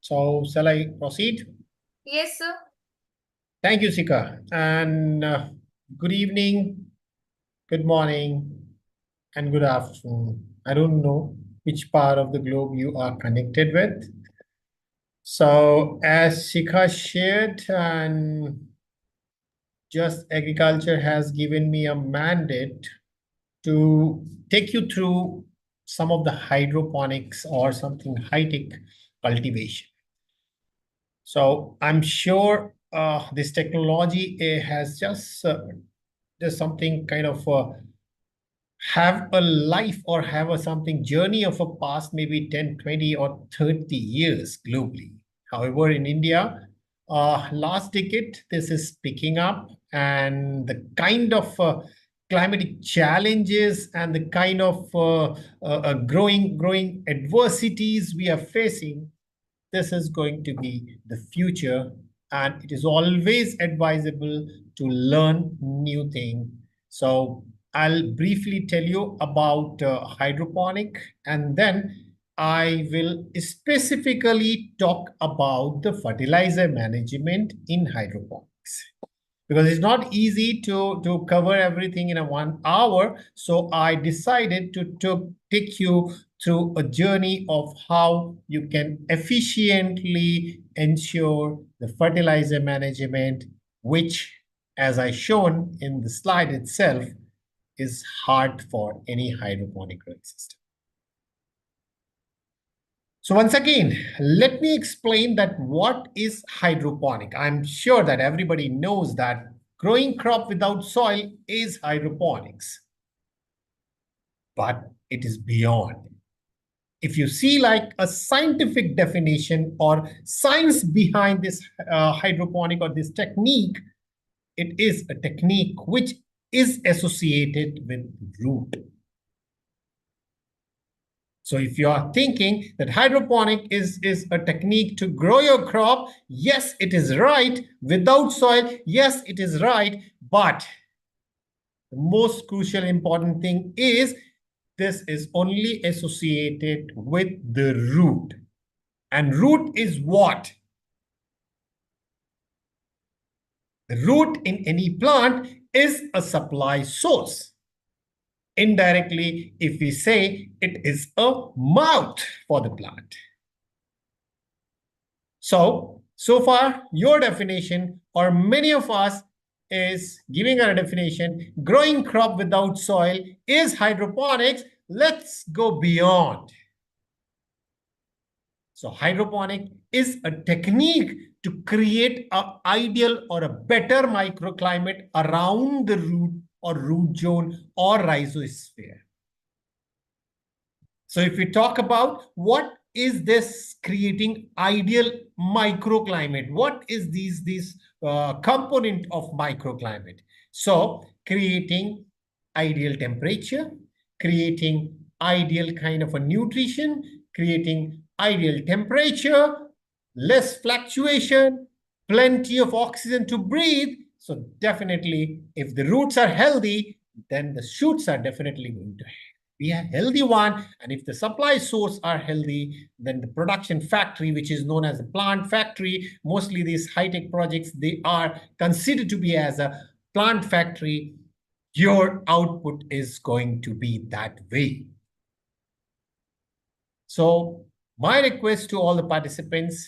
So shall I proceed? Yes, sir. Thank you, Sika. And good evening, good morning, and good afternoon. I don't know which part of the globe you are connected with. So as Sika shared, and Just Agriculture has given me a mandate to take you through some of the hydroponics or something high-tech cultivation. So I'm sure this technology has just something kind of have a life or have a something journey of a past maybe 10, 20, or 30 years globally. However, in India, last decade, this is picking up, and the kind of climatic challenges and the kind of growing adversities we are facing, this is going to be the future, and it is always advisable to learn new things. So I'll briefly tell you about hydroponic, and then I will specifically talk about the fertilizer management in hydroponics, because it's not easy to cover everything in a 1 hour. So I decided to take you through a journey of how you can efficiently ensure the fertilizer management, which, as I shown in the slide itself, is hard for any hydroponic growing system. So once again, let me explain that what is hydroponic. I'm sure that everybody knows that growing crop without soil is hydroponics, but it is beyond. If you see like a scientific definition or science behind this hydroponic or this technique, it is a technique which is associated with root. So if you are thinking that hydroponic is a technique to grow your crop, yes, it is right. Without soil, yes, it is right. But the most crucial important thing is this is only associated with the root. And root is what? The root in any plant is a supply source. Indirectly, if we say it is a mouth for the plant. So far, your definition, or many of us, is giving our definition: growing crop without soil is hydroponics. Let's go beyond. So hydroponic is a technique to create an ideal or a better microclimate around the root or root zone or rhizosphere. So if we talk about what is this creating ideal microclimate, what is these component of microclimate? So creating ideal temperature, creating ideal kind of a nutrition, creating ideal temperature, less fluctuation, plenty of oxygen to breathe. So definitely, if the roots are healthy, then the shoots are definitely going to be a healthy one. And if the supply source are healthy, then the production factory, which is known as a plant factory, mostly these high-tech projects, they are considered to be as a plant factory. Your output is going to be that way. So my request to all the participants,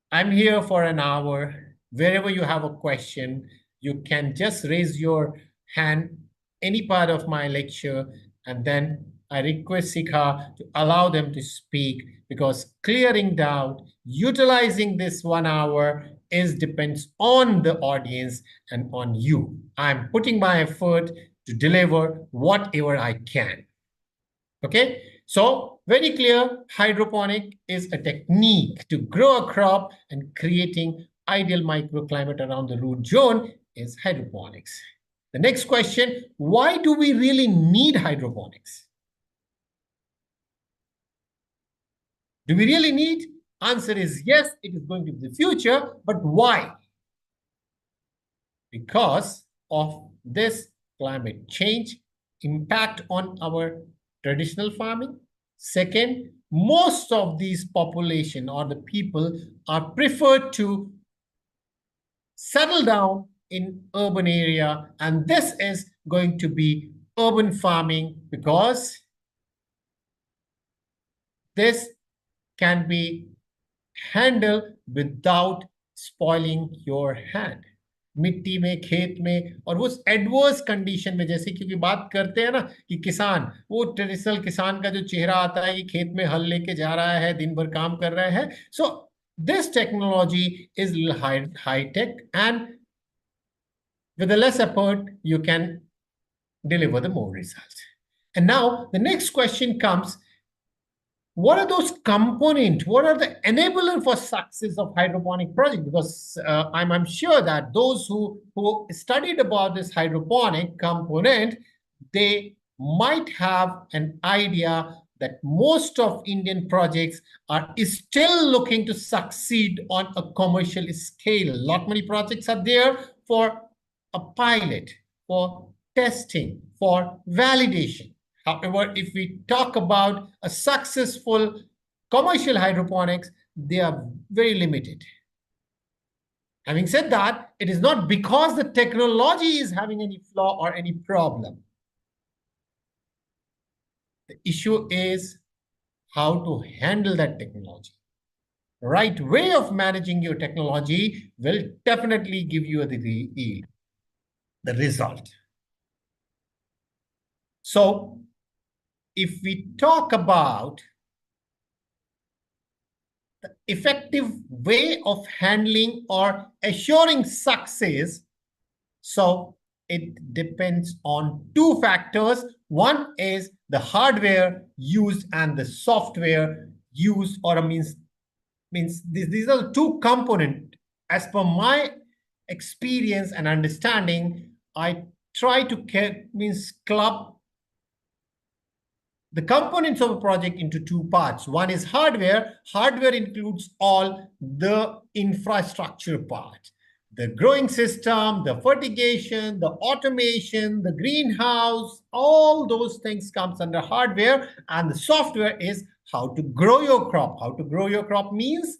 I'm here for an hour. Wherever you have a question, you can just raise your hand any part of my lecture, and then I request Sikha to allow them to speak, because clearing doubt, utilizing this 1 hour depends on the audience and on you. I'm putting my effort to deliver whatever I can. Okay, so very clear, hydroponic is a technique to grow a crop, and creating ideal microclimate around the root zone is hydroponics. The next question, why do we really need hydroponics? Do we really need? Answer is yes, it is going to be the future, but why? Because of this climate change impact on our traditional farming, Second, most of these population or the people are preferred to settle down in urban area, and this is going to be urban farming because this can be handled without spoiling your hand. मिट्टी में खेत में और वो adverse condition में, जैसे क्योंकि बात करते हैं ना कि किसान, वो ट्रेडिशनल किसान का जो चेहरा आता है कि खेत में हल लेके जा रहा है, दिन भर काम कर रहा है. So this technology is high tech and with a less effort you can deliver the more results. And now the next question comes, what are those components? What are the enabler for success of hydroponic project? Because I'm sure that those who studied about this hydroponic component, they might have an idea that most of Indian projects are still looking to succeed on a commercial scale. Lot many projects are there for a pilot, for testing, for validation. However, if we talk about a successful commercial hydroponics, they are very limited. Having said that, it is not because the technology is having any flaw or any problem. The issue is how to handle that technology. The right way of managing your technology will definitely give you the result. So, if we talk about the effective way of handling or assuring success, so it depends on two factors. One is the hardware used and the software used, or means these are the two components. As per my experience and understanding, I try to club the components of a project into two parts. One is hardware. Hardware includes all the infrastructure part, the growing system, the fertigation, the automation, the greenhouse, all those things comes under hardware. And the software is how to grow your crop. How to grow your crop means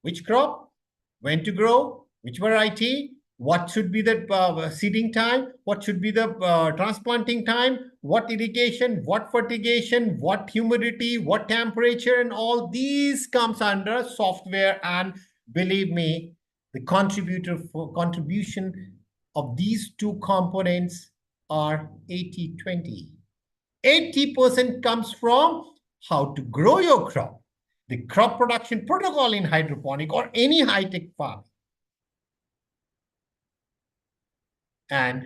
which crop, when to grow, which variety, what should be the seeding time, what should be the transplanting time, what irrigation, what fertigation, what humidity, what temperature, and all these comes under software. And believe me, the contribution of these two components are 80-20. 80% comes from how to grow your crop, the crop production protocol in hydroponic or any high-tech farm. And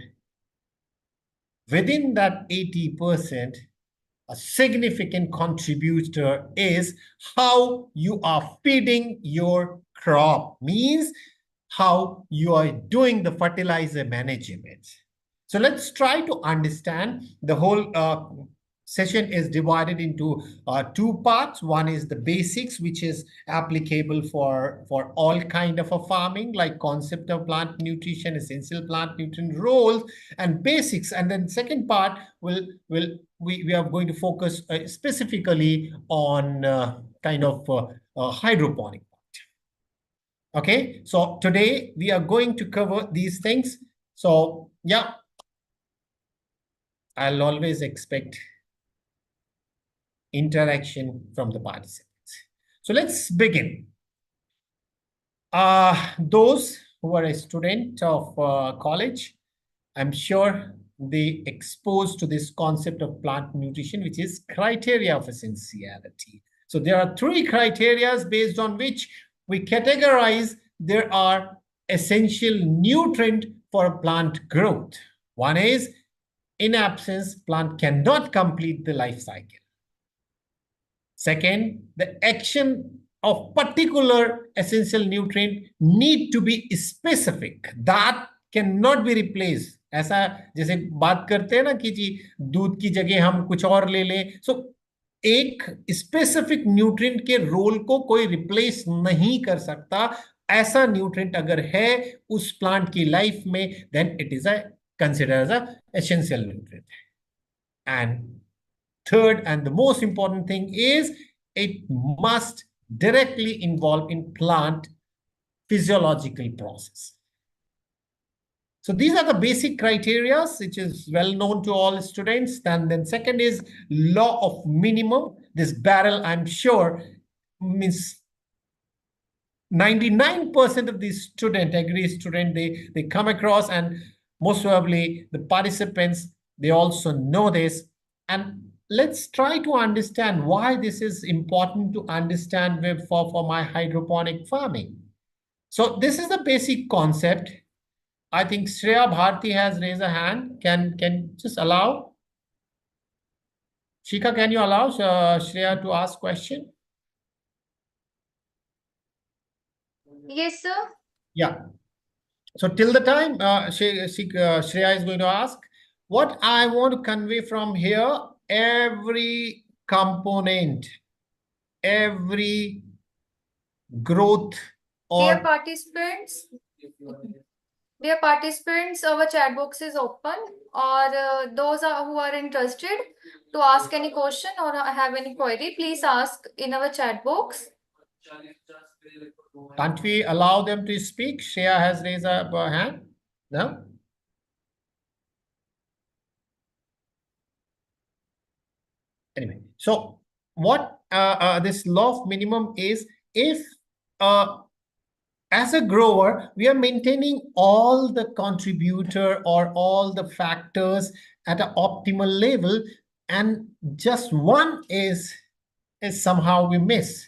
within that 80%, a significant contributor is how you are feeding your crop, means how you are doing the fertilizer management. So let's try to understand. The whole session is divided into two parts. One is the basics, which is applicable for all kind of a farming, like concept of plant nutrition, essential plant nutrient roles, and basics. And then second part we are going to focus specifically on kind of hydroponic. Okay, so today we are going to cover these things. So yeah, I'll always expect interaction from the participants. So let's begin. Those who are a student of college, I'm sure they exposed to this concept of plant nutrition, which is criteria of essentiality. So there are three criteria based on which we categorize there are essential nutrient for plant growth. One is, in absence, plant cannot complete the life cycle. Second, the action of particular essential nutrient need to be specific. That cannot be replaced. ऐसा जैसे बात करते हैं ना कि जी दूध की जगह हम कुछ और ले लें. So एक स्पेसिफिक न्यूट्रिएंट के रोल को कोई रिप्लेस नहीं कर सकता. ऐसा न्यूट्रिएंट अगर है उस प्लांट की लाइफ में, then it is considered as a essential nutrient. And third and the most important thing is it must directly involve in plant physiological process. So these are the basic criteria, which is well known to all students. And then second is law of minimum. This barrel, I'm sure, means 99% of these Agri student, they come across, and most probably the participants, they also know this. And let's try to understand why this is important to understand for my hydroponic farming. So this is the basic concept. I think Shreya Bharti has raised a hand. Can just allow? Shika, can you allow Shreya to ask question? Yes, sir. Yeah. So till the time Shreya is going to ask, what I want to convey from here, every component, every growth Dear or participants, dear participants, our chat box is open, or who are interested to ask any question or have any query, please ask in our chat box. can't we allow them to speak? Shreya has raised a hand. No? Anyway, so what this law of minimum is, if as a grower, we are maintaining all the contributor or all the factors at an optimal level, and just one is somehow we miss.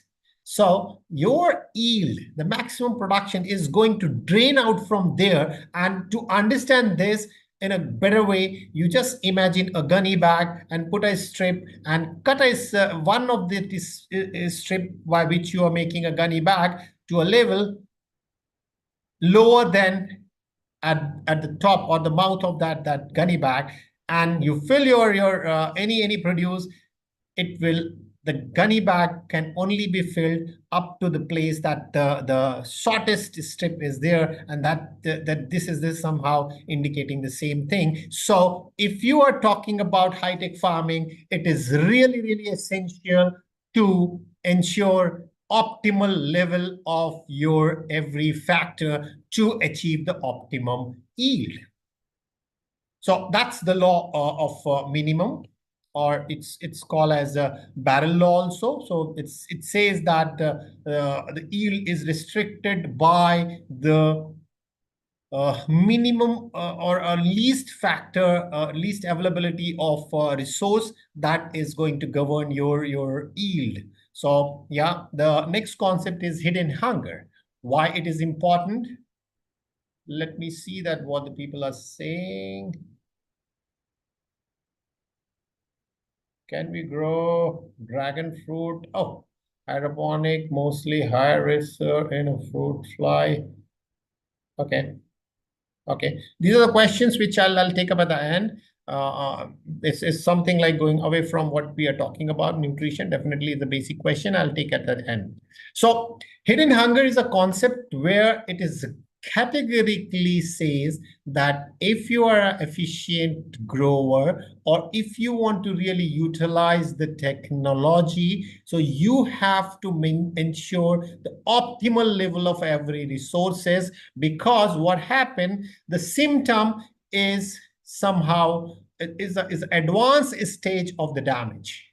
So your yield, the maximum production, is going to drain out from there. And to understand this in a better way, you just imagine a gunny bag and put a strip and cut one of the strip by which you are making a gunny bag to a level lower than at the top or the mouth of that gunny bag, and you fill your any produce. It will, the gunny bag can only be filled up to the place that the shortest strip is there, and that this is somehow indicating the same thing. So if you are talking about high-tech farming, it is really essential to ensure optimal level of your every factor to achieve the optimum yield. So that's the law of minimum, or it's called as a barrel law also. So it says that the yield is restricted by the minimum or a least factor, least availability of resource that is going to govern your yield. So yeah, the next concept is hidden hunger. Why it is important? Let me see that what the people are saying. Can we grow dragon fruit? Oh, hydroponic, mostly high risk in a fruit fly. Okay. Okay. These are the questions which I'll take up at the end. This is something like going away from what we are talking about. Nutrition definitely is the basic question I'll take at the end. So hidden hunger is a concept where it is categorically says that if you are an efficient grower, or if you want to really utilize the technology, so you have to ensure the optimal level of every resources, because what happened, the symptom is somehow is advanced stage of the damage.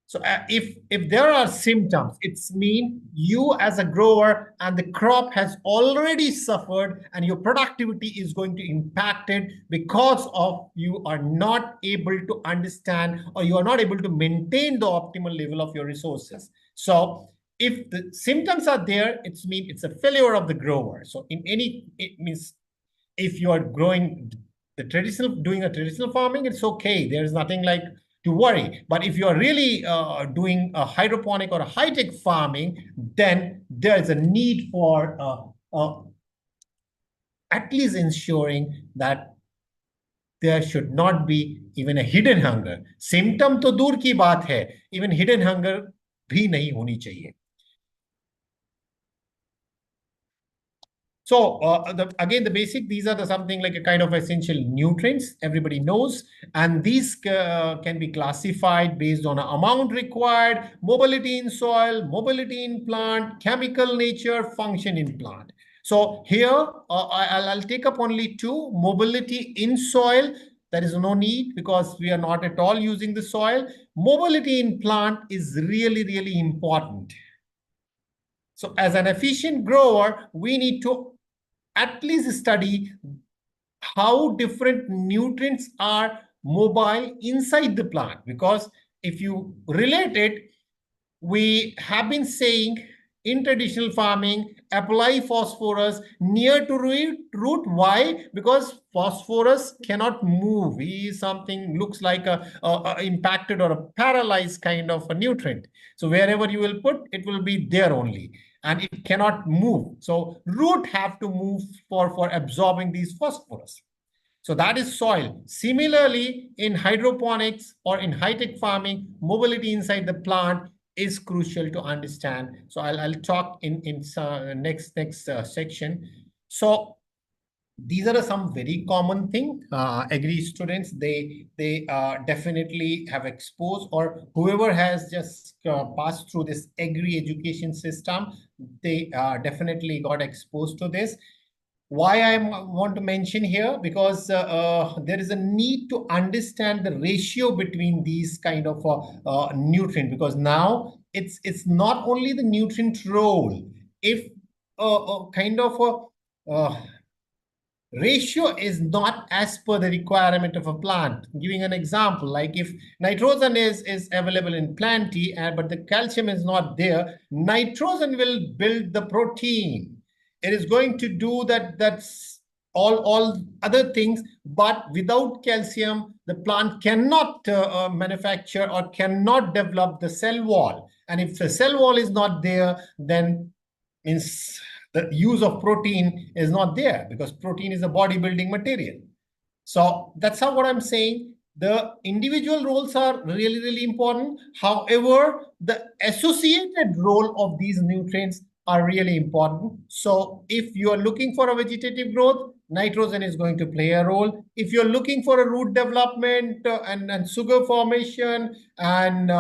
So if there are symptoms, it's mean you as a grower and the crop has already suffered, and your productivity is going to impact it because of you are not able to understand, or you are not able to maintain the optimal level of your resources. So if the symptoms are there, it's mean it's a failure of the grower. So it means if you are growing doing a traditional farming, it's okay. There's nothing like to worry. But if you are really doing a hydroponic or a high-tech farming, then there is a need for at least ensuring that there should not be even a hidden hunger. Symptom to dur ki baat hai, even hidden hunger bhi nahi honi chahiye. So again, the basic, these are something like a kind of essential nutrients everybody knows. And these can be classified based on amount required, mobility in soil, mobility in plant, chemical nature, function in plant. So here, I'll take up only two: mobility in soil. There is no need because we are not at all using the soil. Mobility in plant is really, really important. So as an efficient grower, we need to at least study how different nutrients are mobile inside the plant. Because if you relate it, we have been saying in traditional farming, apply phosphorus near to root. Why? Because phosphorus cannot move. He is something looks like a impacted or a paralyzed kind of a nutrient. So wherever you will put, it will be there only, and it cannot move. So root have to move for absorbing these phosphorus. So that is soil. Similarly, in hydroponics or in high-tech farming, mobility inside the plant is crucial to understand. So I'll talk in next section. So these are some very common thing. Agri students, they definitely have exposed, or whoever has just passed through this agri education system, they definitely got exposed to this. Why I want to mention here, because there is a need to understand the ratio between these kind of nutrient, because now it's not only the nutrient role. If kind of a ratio is not as per the requirement of a plant. Giving an example, like if nitrogen is available in plenty, but the calcium is not there, nitrogen will build the protein. It is going to do that's all other things, but without calcium, the plant cannot manufacture or cannot develop the cell wall. And if the cell wall is not there, then means the use of protein is not there, because protein is a bodybuilding material. So that's how what I'm saying. The individual roles are really, really important. However, the associated role of these nutrients are really important. So if you are looking for a vegetative growth, nitrogen is going to play a role. If you're looking for a root development and sugar formation and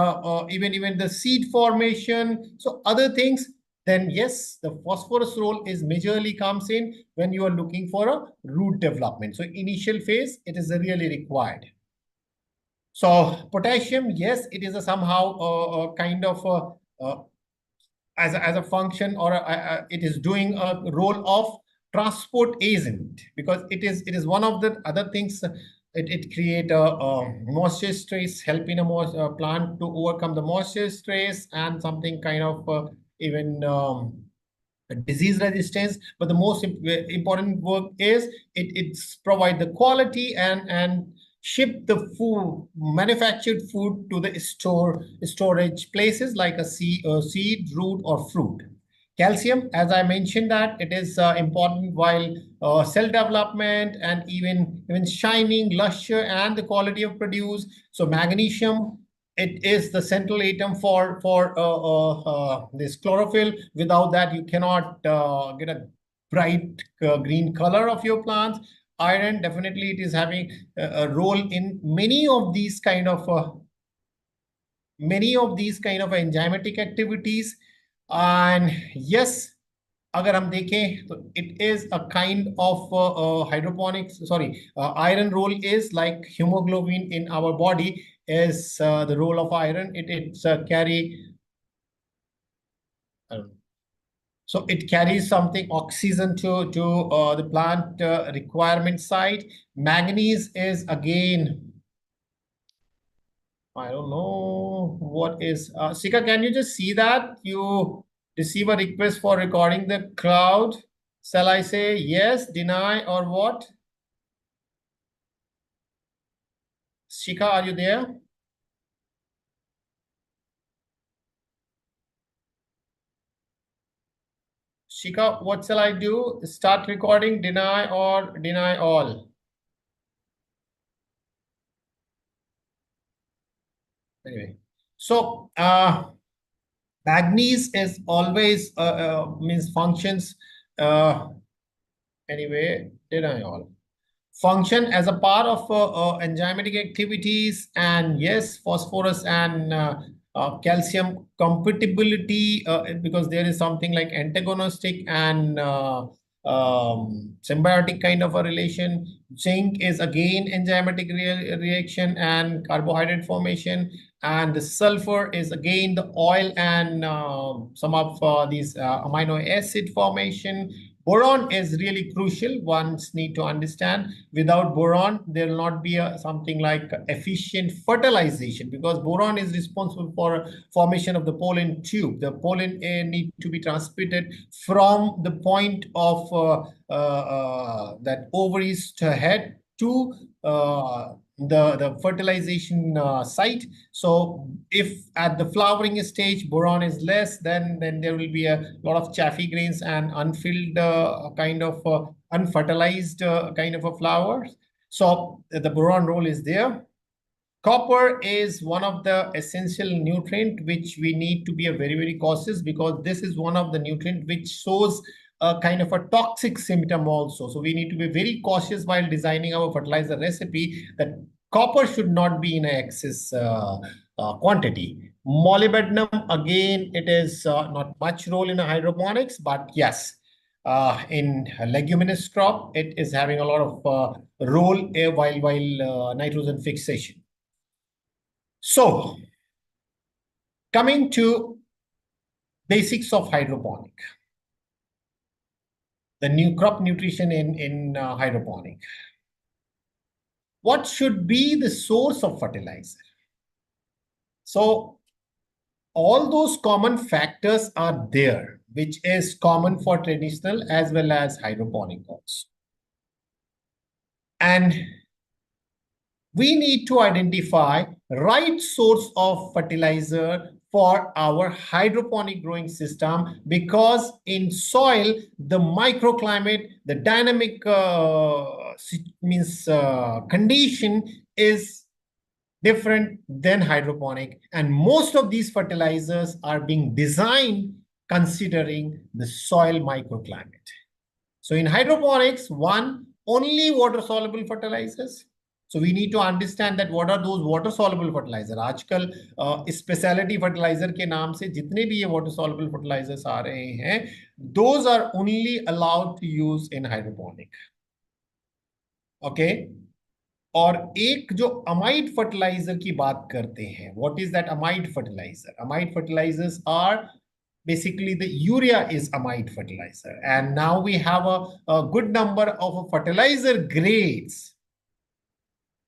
even the seed formation, so other things, then yes, the phosphorus role is majorly comes in when you are looking for a root development. So initial phase, it is really required. So potassium, yes, it is a somehow kind of as a function, or it is doing a role of transport agent, because it is one of the other things. It create a moisture stress, helping a plant to overcome the moisture stress, and something kind of even disease resistance. But the most important work is it's provide the quality and ship the food, manufactured food, to the storage places like a seed, root, or fruit. Calcium, as I mentioned, that it is important while cell development and even shining, luster, and the quality of produce. So magnesium, it is the central atom for this chlorophyll. Without that, you cannot get a bright green color of your plants. Iron, definitely, it is having a role in many of these kind of enzymatic activities. And yes, अगर हम देखें तो it is a kind of hydroponics, sorry, iron role is like hemoglobin in our body is the role of iron. It's carry, so it carries something oxygen to the plant requirement side. Manganese is again, I don't know what is. Sika, can you just see that you receive a request for recording the crowd? Shall I say yes, deny, or what? Shika, are you there? Shika, what shall I do? Start recording, deny, or deny all? Anyway, so manganese is always means functions. Anyway, did I all? Function as a part of enzymatic activities, and yes, phosphorus and calcium compatibility, because there is something like antagonistic and symbiotic kind of a relation. Zinc is again enzymatic reaction and carbohydrate formation, and the sulfur is again the oil and some of these amino acid formation. Boron is really crucial. Ones need to understand. Without boron, there will not be something like efficient fertilization, because boron is responsible for formation of the pollen tube. The pollen need to be transmitted from the point of that ovaries to head to the fertilization site. So if at the flowering stage boron is less, then there will be a lot of chaffy grains and unfilled kind of unfertilized kind of a flowers. So the boron role is there. Copper is one of the essential nutrient which we need to be a very cautious, because this is one of the nutrient which shows a kind of a toxic symptom also. So we need to be very cautious while designing our fertilizer recipe, that copper should not be in excess quantity. Molybdenum, again, it is not much role in hydroponics, but yes, in leguminous crop, it is having a lot of role while nitrogen fixation. So, coming to basics of hydroponic, the new crop nutrition in hydroponic. What should be the source of fertilizer? So, all those common factors are there, which is common for traditional as well as hydroponic also. And we need to identify right source of fertilizer for our hydroponic growing system, because in soil, the microclimate, the dynamic condition is different than hydroponic, and most of these fertilizers are being designed considering the soil microclimate. So in hydroponics, one, only water-soluble fertilizers. So we need to understand that what are those water-soluble fertilizer. आजकल specialty fertilizer के नाम से जितने भी ये water-soluble fertilizers आ रहे हैं, those are only allowed to use in hydroponic. Okay. और एक जो अमाइड फर्टिलाइजर की बात करते हैं, what is that amide fertilizer? Amide fertilizers are basically the urea is amide fertilizer, and now we have a good number of fertilizer grades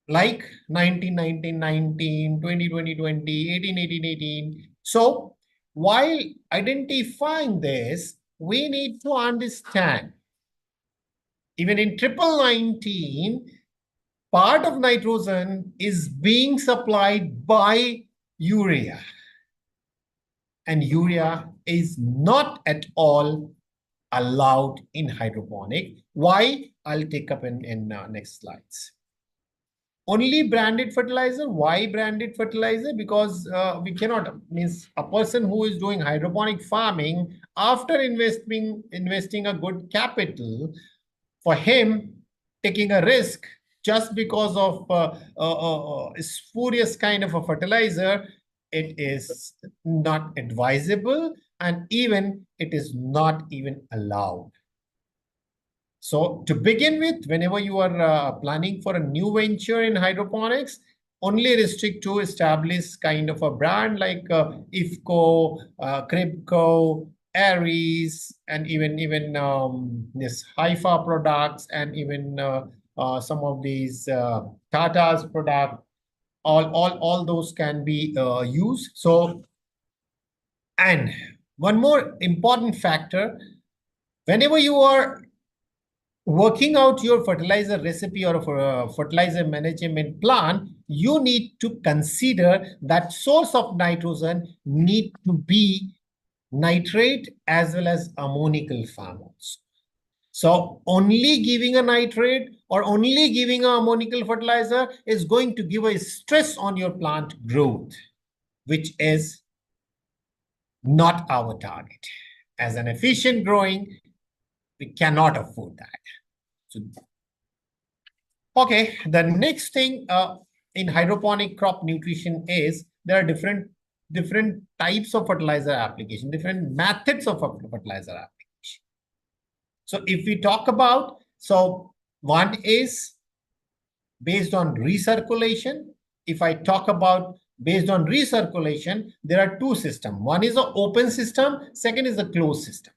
like 19 19 19, 20 20 20, 18 18 18. So while identifying this, we need to understand even in triple 19, part of nitrogen is being supplied by urea, and urea is not at all allowed in hydroponic. Why? I'll take up in next slides. Only branded fertilizer. Why branded fertilizer? Because we cannot, means a person who is doing hydroponic farming, after investing a good capital, for him taking a risk just because of spurious kind of a fertilizer, it is not advisable, and even it is not even allowed. So to begin with, whenever you are planning for a new venture in hydroponics, only restrict to establish kind of a brand like IFCO, Cribco, Aries, and even this Haifa products, and even some of these Tata's product. All those can be used. So, and one more important factor, whenever you are working out your fertilizer recipe or for a fertilizer management plan, you need to consider that source of nitrogen need to be nitrate as well as ammoniacal forms. So only giving a nitrate or only giving a ammoniacal fertilizer is going to give a stress on your plant growth, which is not our target. As an efficient growing, we cannot afford that. So, okay, the next thing in hydroponic crop nutrition is there are different types of fertilizer application, different methods of fertilizer application. So if we talk about, so one is based on recirculation. If I talk about based on recirculation, there are two systems. One is an open system, second is a closed system.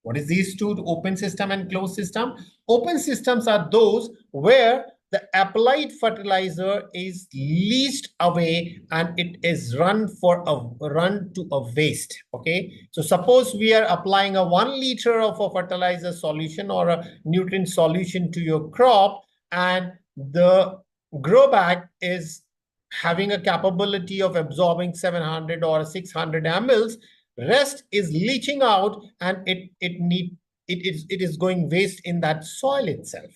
What is these two, open system and closed system? Open systems are those where the applied fertilizer is leached away and it is run to a waste. Okay, so suppose we are applying a 1 liter of a fertilizer solution or a nutrient solution to your crop, and the grow bag is having a capability of absorbing 700 or 600 mLs. Rest is leaching out, and it is going waste in that soil itself.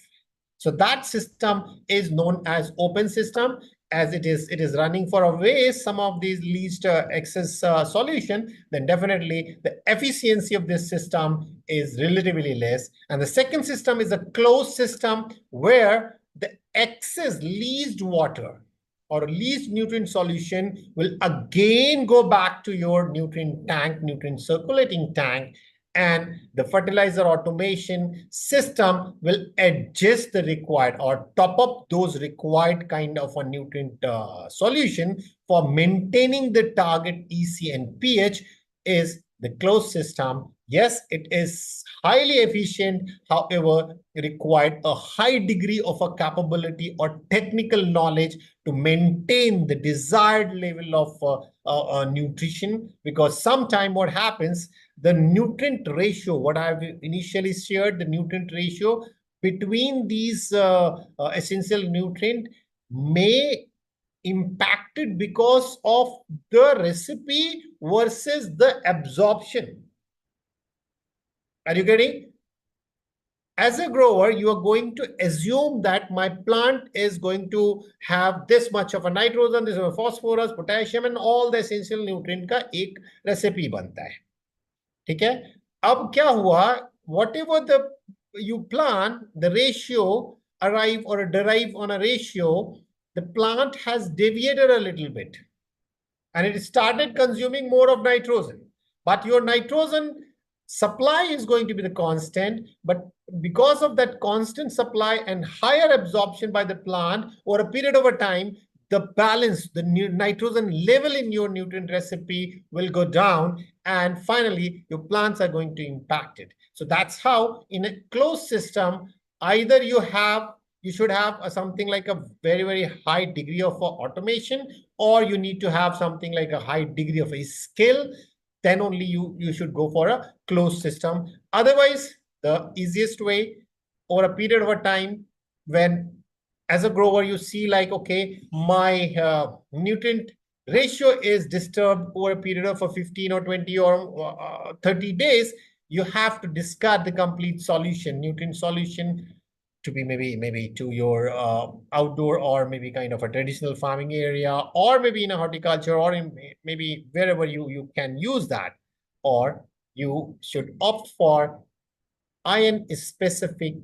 So that system is known as open system, as it is running for a waste some of these leached excess solution. Then definitely the efficiency of this system is relatively less. And the second system is a closed system, where the excess leached water or least nutrient solution will again go back to your nutrient tank, nutrient circulating tank, and the fertilizer automation system will adjust the required or top up those required kind of a nutrient solution for maintaining the target EC and pH. Is the closed system. Yes, it is highly efficient, however, required a high degree of a capability or technical knowledge to maintain the desired level of nutrition, because sometime what happens, the nutrient ratio, what I've initially shared, the nutrient ratio between these essential nutrient may impacted because of the recipe versus the absorption. Are you getting? As a grower, you are going to assume that my plant is going to have this much of a nitrogen, this of a phosphorus, potassium, and all the essential nutrient का एक recipe बनता है. ठीक है? अब क्या हुआ? Whatever the you plant, the ratio arrive or derive on a ratio, the plant has deviated a little bit, and it started consuming more of nitrogen. But your nitrogen supply is going to be the constant, but because of that constant supply and higher absorption by the plant over a period of a time, the balance, the nitrogen level in your nutrient recipe will go down, and finally your plants are going to impact it. So that's how in a closed system, either you should have something like a very, very high degree of automation, or you need to have something like a high degree of a skill. Then only you should go for a closed system. Otherwise, the easiest way, over a period of a time, when as a grower you see like, okay, my nutrient ratio is disturbed over a period of 15 or 20 or 30 days, you have to discard the complete solution, nutrient solution, to be maybe to your outdoor or maybe kind of a traditional farming area, or maybe in a horticulture, or in maybe wherever you can use that. Or you should opt for iron specific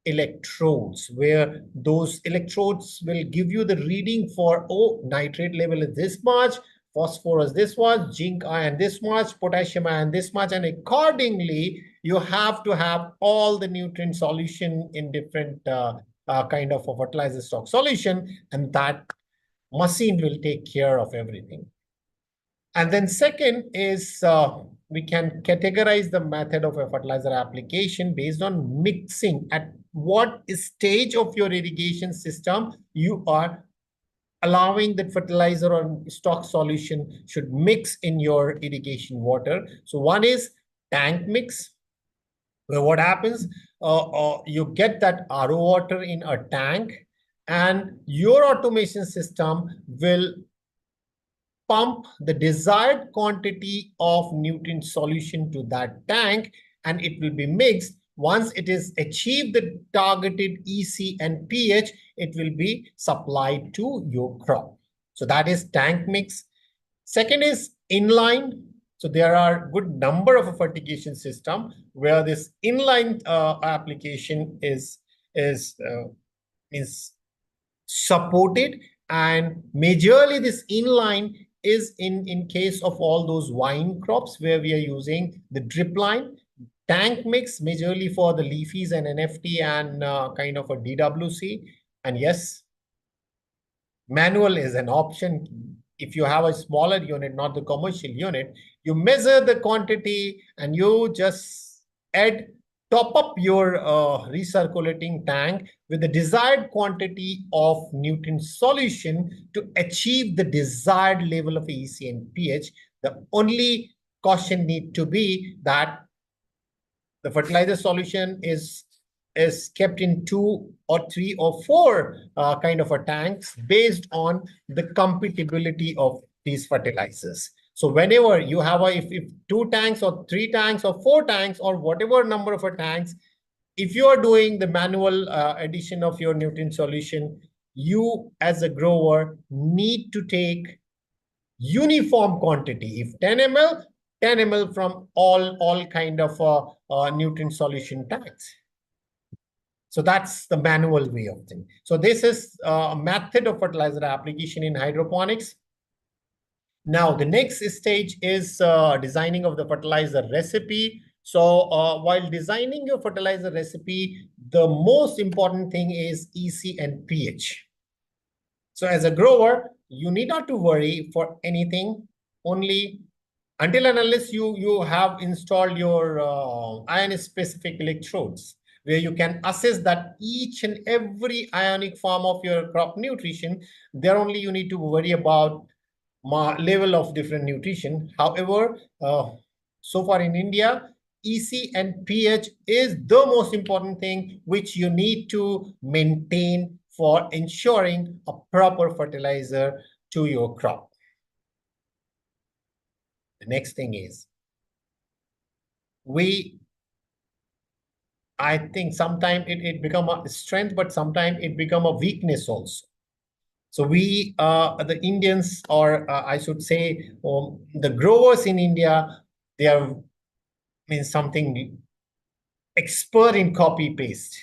electrodes, where those electrodes will give you the reading for, oh, nitrate level is this much, phosphorus this much, zinc ion this much, potassium ion this much, and accordingly you have to have all the nutrient solution in different kind of a fertilizer stock solution, and that machine will take care of everything. And then second is we can categorize the method of a fertilizer application based on mixing. At what stage of your irrigation system you are allowing that fertilizer or stock solution should mix in your irrigation water. So one is tank mix, where what happens, you get that RO water in a tank, and your automation system will pump the desired quantity of nutrient solution to that tank, and it will be mixed. Once it is achieved the targeted EC and pH, it will be supplied to your crop. So that is tank mix. Second is inline. So there are good number of a fertigation system where this inline application is is supported, and majorly this inline is in case of all those vine crops where we are using the drip line. Tank mix majorly for the leafies and NFT and kind of a DWC. And yes, manual is an option. If you have a smaller unit, not the commercial unit, you measure the quantity and you just top up your recirculating tank with the desired quantity of nutrient solution to achieve the desired level of EC and pH. The only caution need to be that the fertilizer solution is kept in 2 or 3 or 4 kind of a tanks based on the compatibility of these fertilizers. So whenever you have if 2 tanks or 3 tanks or 4 tanks or whatever number of tanks, if you are doing the manual addition of your nutrient solution, you as a grower need to take uniform quantity. If 10 ml, 10 ml from all kind of nutrient solution tanks. So that's the manual way of thing. So this is a method of fertilizer application in hydroponics. Now the next stage is designing of the fertilizer recipe. So while designing your fertilizer recipe, the most important thing is EC and pH. So as a grower, you need not to worry for anything, only until and unless you have installed your ion-specific electrodes, where you can assess that each and every ionic form of your crop nutrition, there only you need to worry about level of different nutrition. However, so far in India, EC and pH is the most important thing which you need to maintain for ensuring a proper fertilizer to your crop. The next thing is, I think sometimes it become a strength, but sometimes it become a weakness also. So we, the Indians, or I should say, the growers in India, they are something expert in copy paste.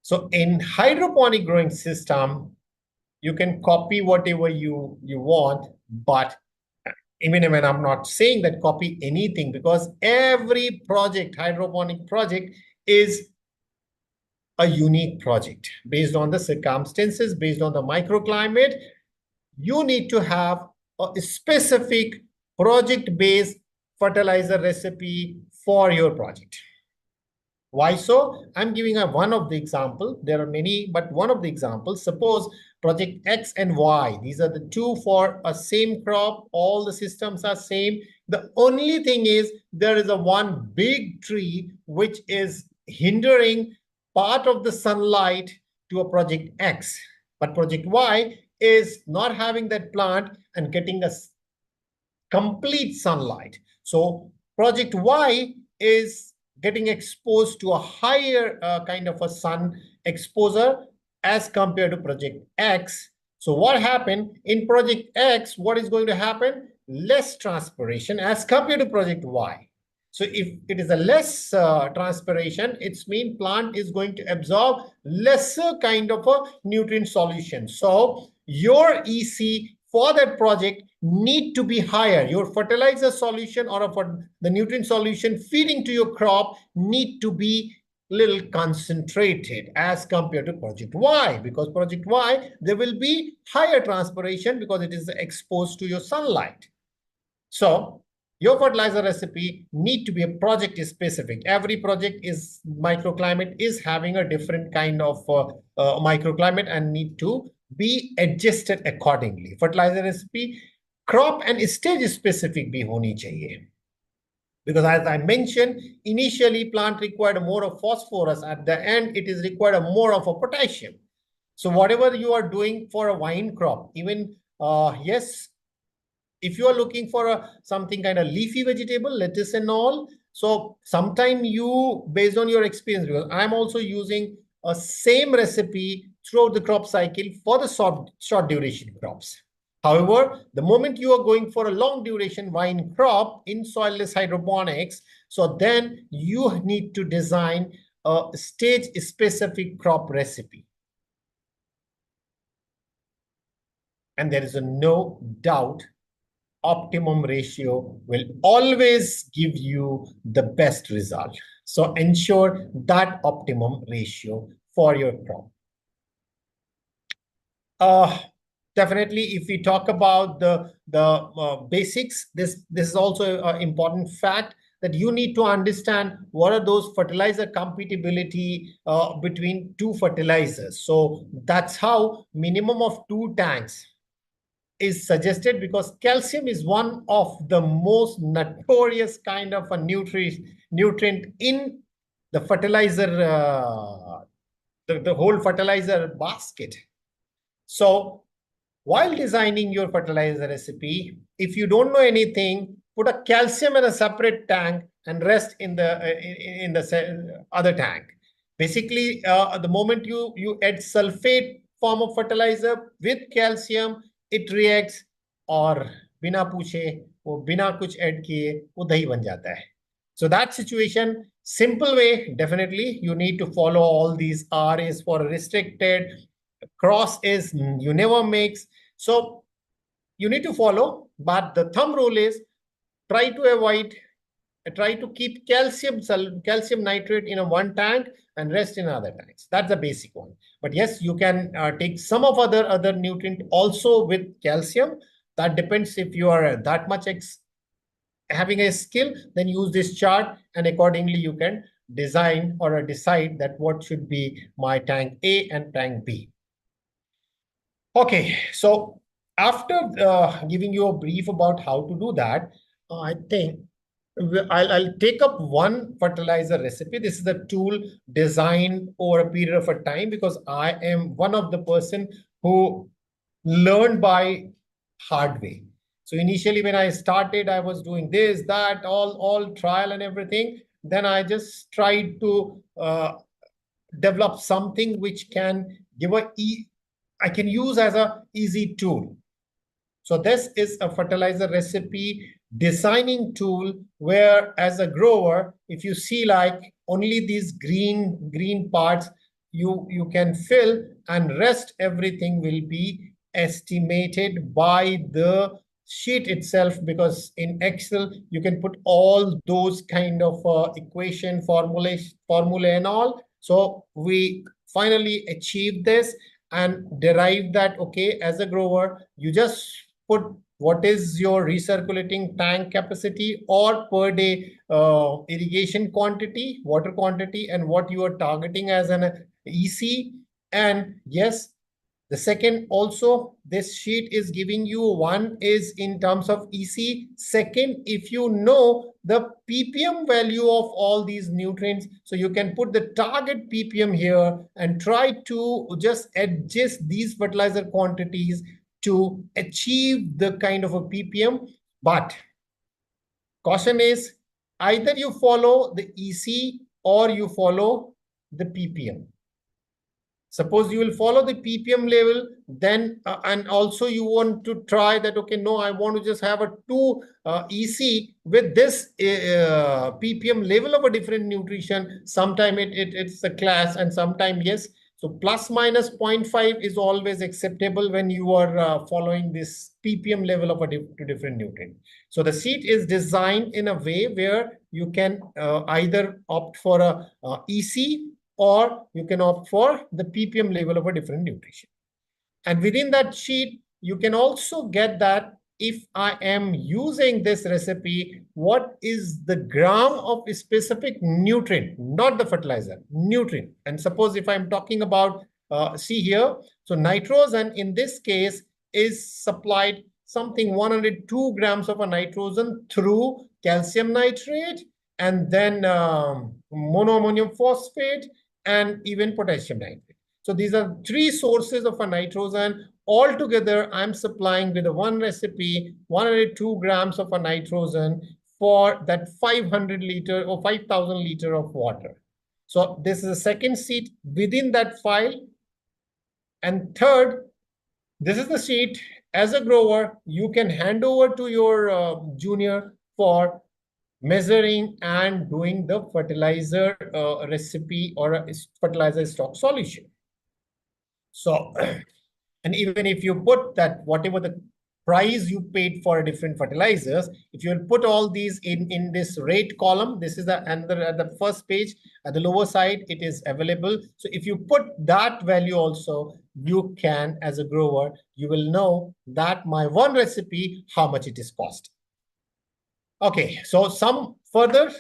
So in hydroponic growing system, you can copy whatever you want, but even when I'm not saying that copy anything, because every project, hydroponic project, is a unique project based on the circumstances, based on the microclimate. You need to have a specific project-based fertilizer recipe for your project. Why so? I'm giving one of the example. There are many, but one of the examples. Suppose project X and Y. These are the two for a same crop. All the systems are same. The only thing is there is a one big tree which is hindering part of the sunlight to a project X. But project Y is not having that plant and getting a complete sunlight. So project Y is getting exposed to a higher kind of a sun exposure as compared to project X. So what happened in project X, what is going to happen? Less transpiration as compared to project Y. So if it is a less transpiration, it means plant is going to absorb lesser kind of a nutrient solution. So your EC for that project need to be higher. Your fertilizer solution or the nutrient solution feeding to your crop need to be little concentrated as compared to project Y, because project Y, there will be higher transpiration because it is exposed to your sunlight. So your fertilizer recipe need to be a project specific. Every project is microclimate is having a different kind of microclimate and need to be adjusted accordingly. Fertilizer recipe crop and stage specific bhi honi chahiye. Because as I mentioned, initially plant required more of phosphorus. At the end, it is required more of a potassium. So whatever you are doing for a vine crop, even yes, if you are looking for something kind of leafy vegetable, lettuce and all, so sometime you, based on your experience, because I'm also using a same recipe throughout the crop cycle for the short duration crops. However, the moment you are going for a long duration vine crop in soilless hydroponics, so then you need to design a stage-specific crop recipe. And there is no doubt optimum ratio will always give you the best result. So ensure that optimum ratio for your crop. Definitely, if we talk about the basics, this is also an important fact that you need to understand what are those fertilizer compatibility between two fertilizers. So that's how minimum of 2 tanks is suggested, because calcium is one of the most notorious kind of a nutrient in the fertilizer, the whole fertilizer basket. So while designing your fertilizer recipe, if you don't know anything, put a calcium in a separate tank and rest in the other tank. Basically, the moment you add sulfate form of fertilizer with calcium, it reacts, और बिना पूछे वो बिना कुछ add किए वो दही बन जाता है. So that situation, simple way, definitely you need to follow all these. R is for restricted, cross is you never mix. So you need to follow, but the thumb rule is try to keep calcium nitrate in a one tank and rest in other tanks. That's the basic one. But yes, you can take some of other nutrient also with calcium. That depends if you are that much having a skill, then use this chart, and accordingly you can design or decide that what should be my tank A and tank B. Okay, so after giving you a brief about how to do that, I think I'll take up one fertilizer recipe. This is the tool designed over a period of a time, because I am one of the person who learned by hard way. So initially when I started, I was doing this, that, all trial and everything. Then I just tried to develop something which can give I can use as a easy tool. So this is a fertilizer recipe designing tool, where as a grower, if you see like only these green parts, you can fill, and rest everything will be estimated by the sheet itself, because in Excel you can put all those kind of equation formula and all. So we finally achieved this and derived that, okay, as a grower, you just put what is your recirculating tank capacity or per day irrigation quantity, water quantity, and what you are targeting as an EC. And yes, the second also, this sheet is giving you, one is in terms of EC. Second, if you know the ppm value of all these nutrients, so you can put the target ppm here and try to just adjust these fertilizer quantities to achieve the kind of a ppm. But caution is, either you follow the EC or you follow the ppm. Suppose you will follow the ppm level, then and also you want to try that, okay, no, I want to just have a 2 EC with this ppm level of a different nutrition. Sometime it's a class, and sometime yes. So plus minus 0.5 is always acceptable when you are following this ppm level of a different nutrient. So the sheet is designed in a way where you can either opt for a EC, or you can opt for the ppm level of a different nutrition. And within that sheet, you can also get that if I am using this recipe, what is the gram of a specific nutrient, not the fertilizer, nutrient. And suppose if I'm talking about, see here, so nitrogen in this case is supplied something 102 grams of a nitrogen through calcium nitrate, and then monoammonium phosphate, and even potassium nitrate. So these are 3 sources of a nitrogen. Altogether, I'm supplying with a one recipe 102 grams of a nitrogen for that 500 liter or 5,000 liter of water. So this is a second sheet within that file. And third, this is the sheet as a grower you can hand over to your junior for measuring and doing the fertilizer recipe or a fertilizer stock solution. So, and even if you put that, whatever the price you paid for different fertilizers, if you will put all these in this rate column, this is the another at the first page, at the lower side, it is available. So if you put that value also, you can, as a grower, you will know that my one recipe, how much it is cost. Okay, so some further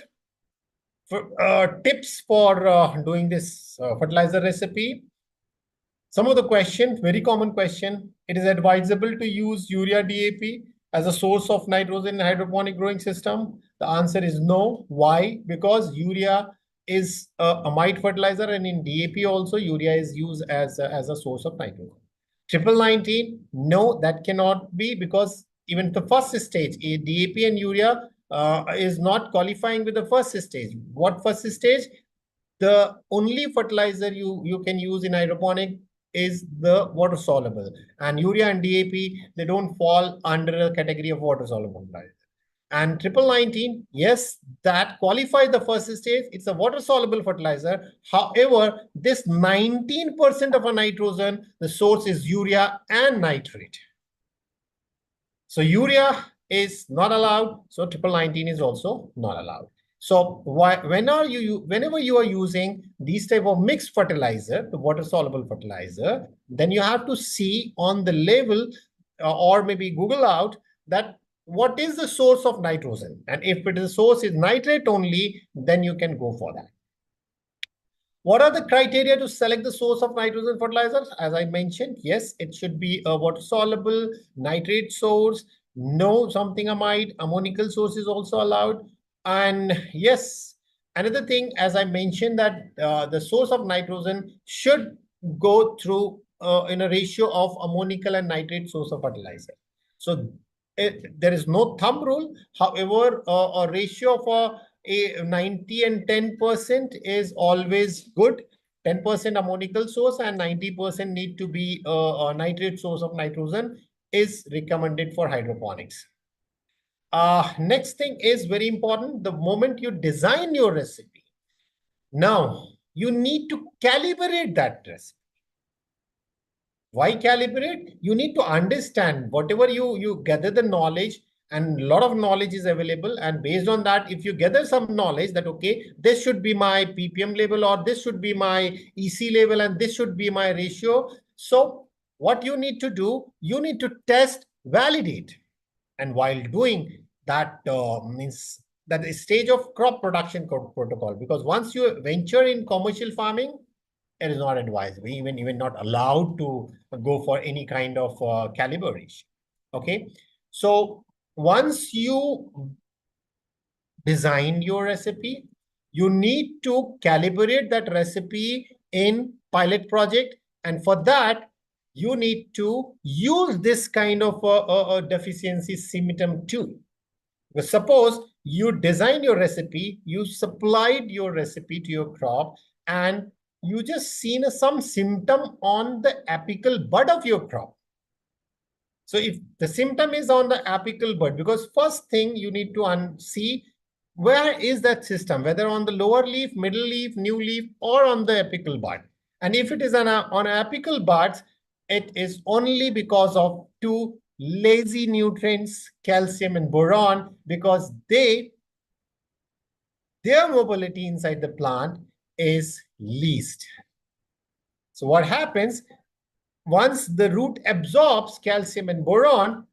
tips for doing this fertilizer recipe. Some of the questions, very common question, it is advisable to use urea DAP as a source of nitrogen in hydroponic growing system? The answer is no. Why? Because urea is a mite fertilizer, and in DAP also urea is used as a source of nitrogen. Triple 19, no, that cannot be, because even the first stage, DAP and urea is not qualifying with the first stage. What first stage? The only fertilizer you can use in hydroponic is the water soluble, and urea and DAP, they don't fall under a category of water soluble fertilizer. And triple 19, yes, that qualifies the first stage. It's a water soluble fertilizer. However, this 19% of a nitrogen, the source is urea and nitrate. So urea is not allowed. So triple 19 is also not allowed. So whenever you are using these type of mixed fertilizer, the water soluble fertilizer, then you have to see on the label or maybe Google out that what is the source of nitrogen. And if it is the source is nitrate only, then you can go for that. What are the criteria to select the source of nitrogen fertilizers? As I mentioned, yes, it should be a water-soluble nitrate source, no something amide, ammoniacal source is also allowed. And yes, another thing, as I mentioned, that the source of nitrogen should go through in a ratio of ammoniacal and nitrate source of fertilizer. So there is no thumb rule. However, a ratio of a 90 and 10% is always good. 10% ammoniacal source and 90% need to be a nitrate source of nitrogen is recommended for hydroponics. Next thing is very important. The moment you design your recipe, now you need to calibrate that recipe. Why calibrate? You need to understand whatever you gather the knowledge, and a lot of knowledge is available. And based on that, if you gather some knowledge that, okay, this should be my ppm level, or this should be my EC level, and this should be my ratio. So what you need to do, you need to test, validate. And while doing that, means that is stage of crop production protocol, because once you venture in commercial farming, it is not advised. We even not allowed to go for any kind of calibration. Okay, so once you design your recipe, you need to calibrate that recipe in pilot project, and for that you need to use this kind of a deficiency symptom tool. Because suppose you design your recipe, you supplied your recipe to your crop, and you just seen some symptom on the apical bud of your crop. So if the symptom is on the apical bud, because first thing you need to see where is that system, whether on the lower leaf, middle leaf, new leaf, or on the apical bud. And if it is on apical buds, it is only because of two lazy nutrients, calcium and boron, because their mobility inside the plant is least. So what happens, once the root absorbs calcium and boron,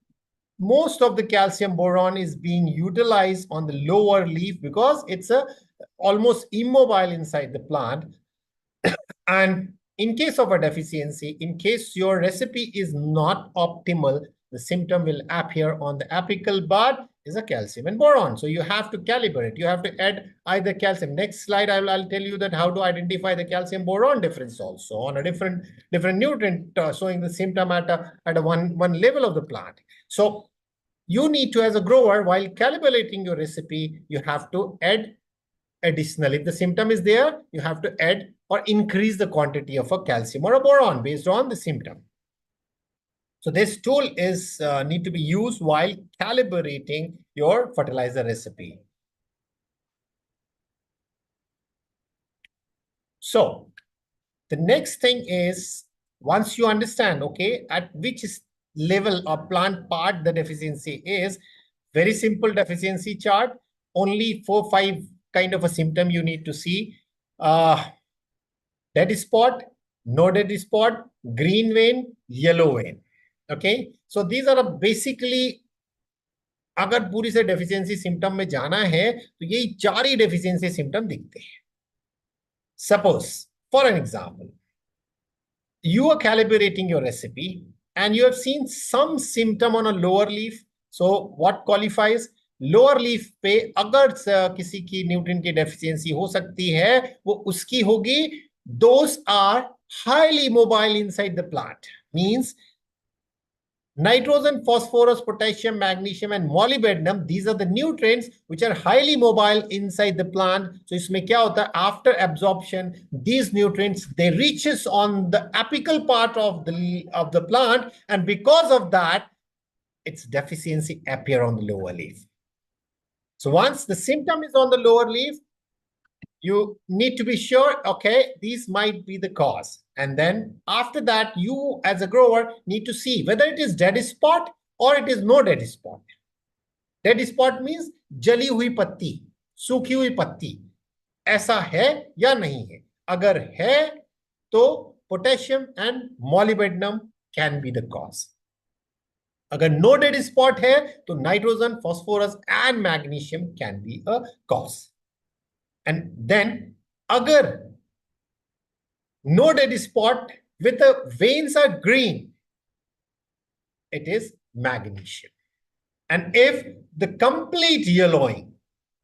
most of the calcium boron is being utilized on the lower leaf because it's almost immobile inside the plant. And in case of a deficiency, in case your recipe is not optimal, the symptom will appear on the apical bud is a calcium and boron. So you have to calibrate. You have to add either calcium. Next slide, I'll tell you that how to identify the calcium boron difference also on a different nutrient, showing the symptom at a one level of the plant. So you need to, as a grower, while calibrating your recipe, you have to add additional. If the symptom is there, you have to add or increase the quantity of a calcium or a boron based on the symptom. So this tool is need to be used while calibrating your fertilizer recipe. So the next thing is, once you understand, okay, at which level or plant part the deficiency is, very simple deficiency chart, only 4-5 kind of a symptom you need to see. Dead spot, no dead spot, green vein, yellow vein. Okay, so these are basically, अगर पूरी से deficiency symptom में जाना है तो यही चार ही deficiency symptom दिखते हैं. Suppose for an example, you are calibrating your recipe and you have seen some symptom on a lower leaf. So what qualifies? Lower leaf पे अगर किसी की न्यूट्रिएंट की डेफिशिएंसी हो सकती है, वो उसकी होगी. Those are highly mobile inside the plant. Means nitrogen, phosphorus, potassium, magnesium, and molybdenum, these are the nutrients which are highly mobile inside the plant. So इसमें क्या होता है? After absorption, these nutrients, they reaches on the apical part of the plant, and because of that, its deficiency appear on the lower leaf. So once the symptom is on the lower leaf, you need to be sure, okay, these might be the cause. And then after that, you as a grower need to see whether it is dead spot or it is no dead spot. Dead spot means जली हुई पत्ती, सूखी हुई पत्ती, ऐसा है या नहीं है. अगर है तो potassium and molybdenum can be the cause. अगर no dead spot है तो nitrogen, phosphorus and magnesium can be a cause. And then agar no dead spot with the veins are green, it is magnesium. And if the complete yellowing,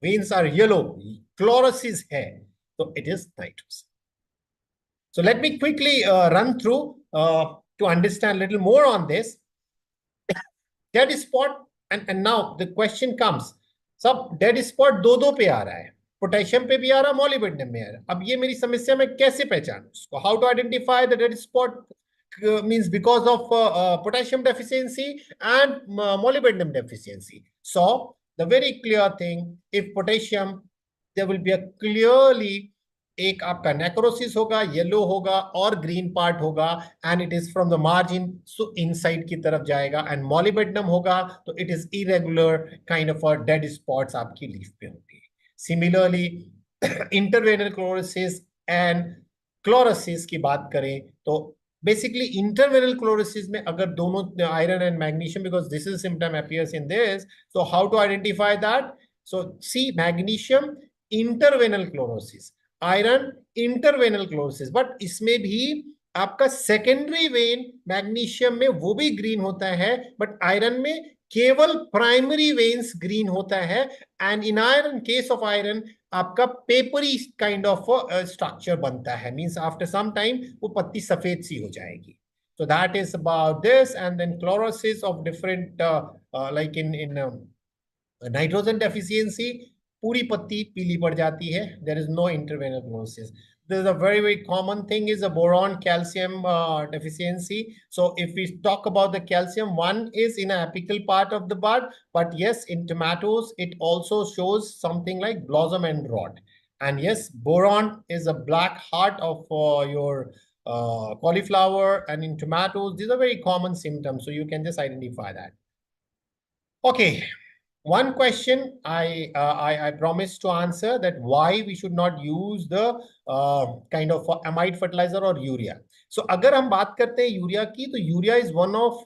veins are yellow, chlorosis hai, so it is nitrogen. So let me quickly run through to understand a little more on this. Dead spot, and now the question comes, सब dead spot दो पे आ रहा है, potassium पे भी आ रहा, molybdenum में आ रहा. अब ये मेरी समस्या में कैसे पहचानूं उसको? How to identify the dead spot means because of potassium deficiency and molybdenum deficiency. So the very clear thing, if potassium, there will be a clearly एक आपका नेक्रोसिस होगा, येलो होगा और ग्रीन पार्ट होगा, and it is from the margin, so inside की तरफ जाएगा. And molybdenum होगा तो it is irregular kind of dead spots आपकी लीफ पे होंगे. सिमिलरली इंटरवेनल क्लोरोसिस एंड क्लोरोसिस की बात करें तो बेसिकली इंटरवेनल क्लोरोसिस में अगर दोनों iron and magnesium, because this is symptom appears in this, so how to identify that? So see magnesium interveinal chlorosis, iron interveinal chlorosis, but इसमें भी आपका सेकेंडरी वेन मैग्नीशियम में वो भी ग्रीन होता है, बट आयरन में केवल प्राइमरी वेन्स ग्रीन होता है. And in iron, case of iron, आपका पेपरी काइंड ऑफ स्ट्रक्चर बनता है, मींस आफ्टर सम टाइम वो पत्ती सफेद सी हो जाएगी. So that is about this. And then chlorosis of different like in nitrogen deficiency, पूरी पत्ती पीली पड़ जाती है. There is no intervenous chlorosis. There's a very common thing is a boron calcium deficiency. So if we talk about the calcium, one is in an apical part of the bud, but yes, in tomatoes it also shows something like blossom and rot. And yes, boron is a black heart of your cauliflower, and in tomatoes these are very common symptoms, so you can just identify that. Okay, one question I promised to answer, that why we should not use the kind of amide fertilizer or urea. So अगर हम बात करते हैं urea की, तो urea is one of,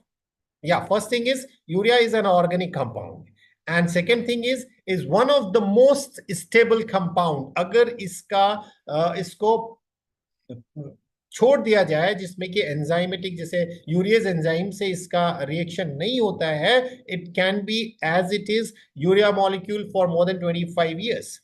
first thing is urea is an organic compound, and second thing is one of the most stable compound. अगर इसको छोड़ दिया जाए जिसमें कि एंजाइमेटिक, जैसे यूरियस एंजाइम से इसका रिएक्शन नहीं होता है, it can be as it is urea molecule for more than 25 years.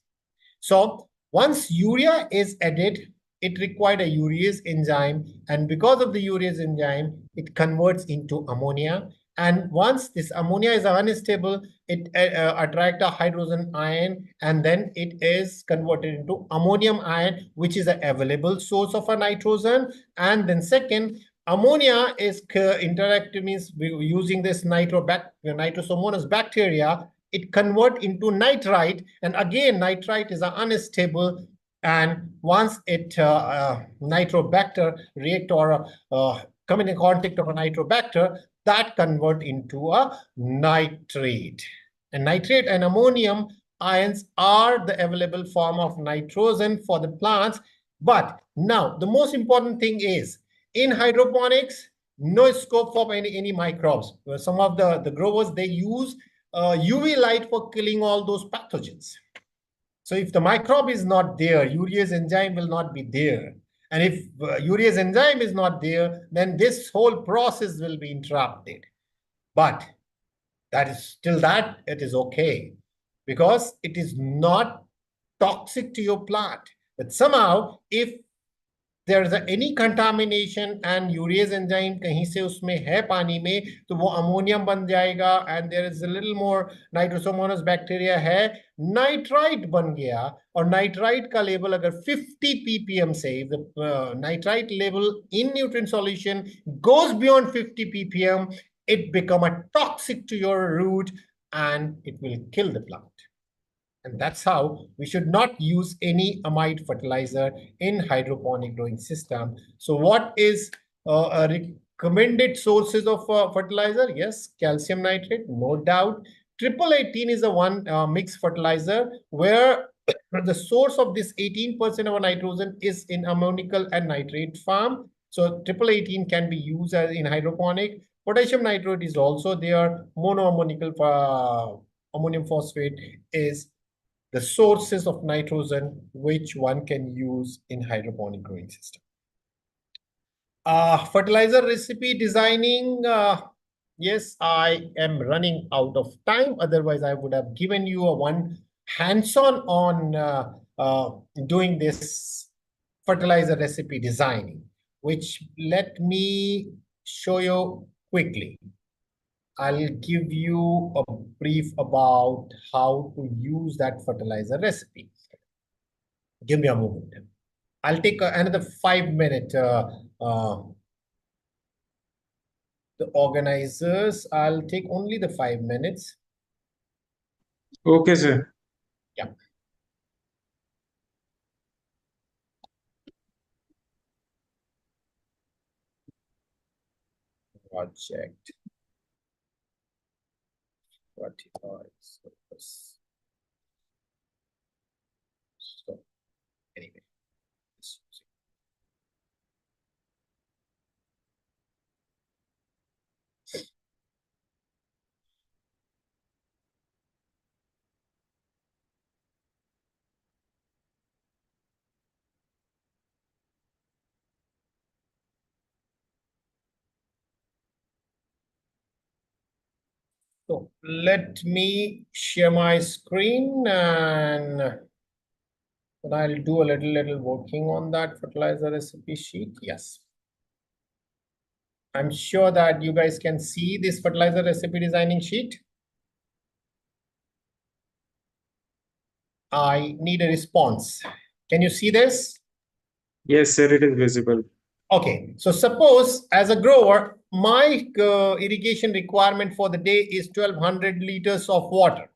So once urea is added, it required a urease enzyme, and because of the urease enzyme, it converts into ammonia. And once this ammonia is unstable, it attracts a hydrogen ion, and then it is converted into ammonium ion, which is an available source of a nitrogen. And then second, ammonia is interactive, means using this nitrosomonas bacteria, it convert into nitrite, and again nitrite is an unstable And once it nitrobacter react or come in contact of a nitrobacter, that convert into a nitrate. And nitrate and ammonium ions are the available form of nitrogen for the plants. But now the most important thing is in hydroponics, no scope for any microbes. Some of the growers, they use UV light for killing all those pathogens. So if the microbe is not there, urease enzyme will not be there. And if urease enzyme is not there, then this whole process will be interrupted. But that is still that it is okay because it is not toxic to your plant. But somehow, if there is any contamination and urease enzyme कहीं से उसमें है पानी में तो वो ammonium बन जाएगा and there is a little more nitrosomonas bacteria है nitrite बन गया और nitrite का लेवल अगर 50 ppm से if the nitrite level in nutrient solution goes beyond 50 ppm it become a toxic to your root and it will kill the plant. And that's how we should not use any amide fertilizer in hydroponic growing system. So what is recommended sources of fertilizer? Yes, calcium nitrate, no doubt. Triple 18 is the one mixed fertilizer where the source of this 18% of nitrogen is in ammoniacal and nitrate form. So triple 18 can be used as in hydroponic. Potassium nitrate is also there. Monoammoniacal ammonium phosphate is the sources of nitrogen which one can use in hydroponic growing system. Fertilizer recipe designing. Yes, I am running out of time. Otherwise, I would have given you a one hands-on on doing this fertilizer recipe designing, which let me show you quickly. I'll give you a brief about how to use that fertilizer recipe. Give me a moment. I'll take another 5 minutes. The organizers, I'll take only the 5 minutes. Okay, sir. Yeah. Project. Fertilizers. So anyway. So let me share my screen and then I'll do a little working on that fertilizer recipe sheet. Yes. I'm sure that you guys can see this fertilizer recipe designing sheet. I need a response. Can you see this? Yes, sir, it is visible. Okay, so suppose as a grower, my irrigation requirement for the day is 1200 liters of water.